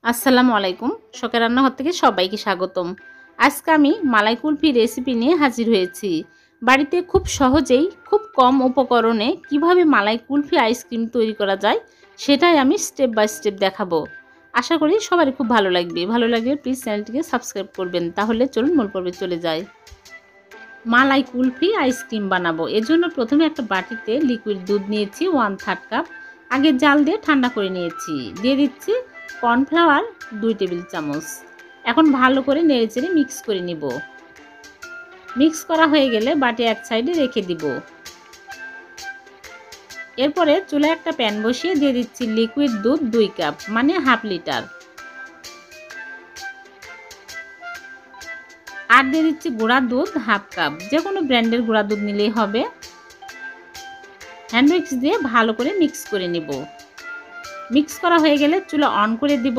আসসালামু আলাইকুম। শখের রান্নাঘর থেকে সবাইকে স্বাগতম। আজকে আমি মালাই কুলফি রেসিপি নিয়ে হাজির হয়েছি। বাড়িতে খুব সহজেই খুব কম উপকরণে কিভাবে মালাই কুলফি আইসক্রিম তৈরি করা যায় সেটাই আমি স্টেপ বাই স্টেপ দেখাবো। আশা করি সবারই খুব ভালো লাগবে। ভালো লাগলে প্লিজ চ্যানেলটিকে সাবস্ক্রাইব করবেন। তাহলে চলুন মূল পর্বে চলে যাই। মালাই কুলফি আইসক্রিম বানাবো। এজন্য প্রথমে একটা বাটিতে লিকুইড দুধ নিয়েছি 1/3 কাপ। আগে জাল দিয়ে ঠান্ডা করে নিয়েছি। দিয়ে দিচ্ছি কর্নফ্লাওয়ার 2 টেবিল চামচ। এখন ভালো করে নেড়েচেড়ে মিক্স করে নিব। মিক্স করা হয়ে গেলে বাটি এক সাইডে রেখে দিব। এরপরে চুলায় একটা প্যান বসিয়ে দিয়ে দিচ্ছি লিকুইড দুধ 2 কাপ মানে হাফ লিটার। আর দিয়ে দিচ্ছি গুঁড়া দুধ হাফ কাপ। যে কোনো ব্র্যান্ডের গুঁড়া দুধ নিলেই হবে। হ্যান্ড উইক্স দিয়ে ভালো করে মিক্স করে নিব। মিক্স করা হয়ে গেলে চুলা অন করে দিব।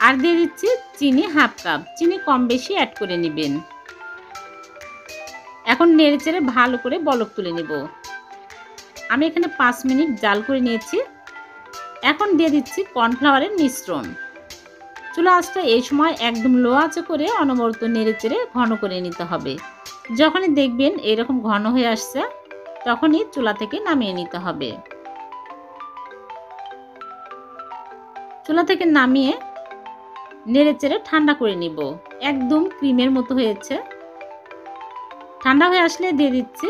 আর দিয়ে দিচ্ছি চিনি হাফ কাপ। চিনি কম বেশি অ্যাড করে নেবেন। এখন নেড়েচেড়ে ভালো করে বলক তুলে নেব। আমি এখানে 5 মিনিট জাল করে নিয়েছি। এখন দিয়ে দিচ্ছি কর্নফ্লাওয়ারের মিশ্রণ। চুলা আঁচটা এই সময় একদম লো আঁচে করে অনবরত নেড়েচেড়ে ঘন করে নিতে হবে। যখনই দেখবেন এরকম ঘন হয়ে আসছে তখনই চুলা থেকে নামিয়ে নিতে হবে। চুলা থেকে নামিয়ে নেড়েচেড়ে ঠান্ডা করে নিব। একদম ক্রিমের মতো হয়েছে। ঠান্ডা হয়ে আসলে দিয়ে দিচ্ছি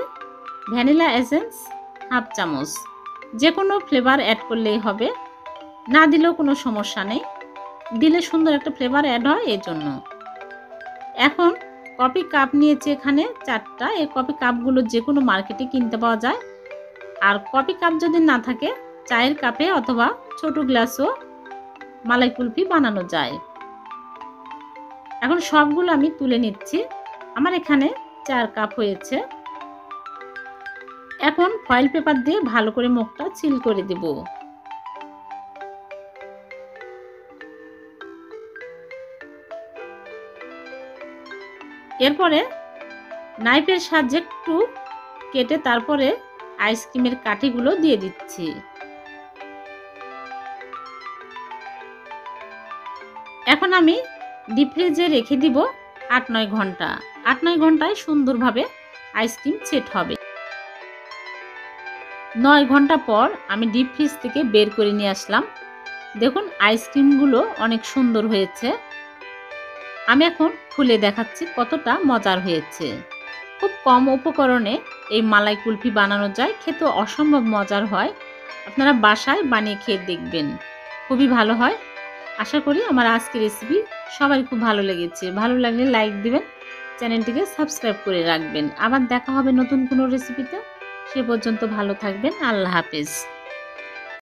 ভ্যানিলা এসেন্স হাফ চামচ। যে কোনো ফ্লেভার অ্যাড করলেই হবে, না দিলেও কোনো সমস্যা নেই। দিলে সুন্দর একটা ফ্লেভার অ্যাড হয় এই জন্য। এখন কফি কাপ নিয়েছি এখানে 4টা। এই কফি কাপগুলো যে কোনো মার্কেটে কিনতে পাওয়া যায়। আর কফি কাপ যদি না থাকে চায়ের কাপে অথবা ছোট গ্লাসও মালাই কুলফি বানানো যায়। এখন সবগুলো আমি তুলে নিচ্ছি। আমার এখানে 4 কাপ হয়েছে। এখন ফয়েল পেপার দিয়ে ভালো করে মুখটা সিল করে দেব। এরপরে নাইফের সাহায্যে একটু কেটে তারপরে আইসক্রিমের কাঠিগুলো দিয়ে দিচ্ছি। এখন আমি ডিপ ফ্রিজে রেখে দিব 8-9 ঘন্টা। 8-9 ঘন্টায় সুন্দরভাবে আইসক্রিম সেট হবে। 9 ঘন্টা পর আমি ডিপ ফ্রিজ থেকে বের করে নিয়ে আসলাম। দেখুন আইসক্রিমগুলো অনেক সুন্দর হয়েছে। আমি এখন খুলে দেখাচ্ছি কতটা মজার হয়েছে। খুব কম উপকরণে এই মালাই কুলফি বানানো যায়। খেতে অসম্ভব মজার হয়। আপনারা বাসায় বানিয়ে খেয়ে দেখবেন, খুবই ভালো হয়। আশা করি আমার আজকের রেসিপি সবাই খুব ভালো লেগেছে। ভালো লাগলে লাইক দিবেন, চ্যানেলটিকে সাবস্ক্রাইব করে রাখবেন। আবার দেখা হবে নতুন কোনো রেসিপিতে। সে পর্যন্ত ভালো থাকবেন। আল্লাহ হাফেজ।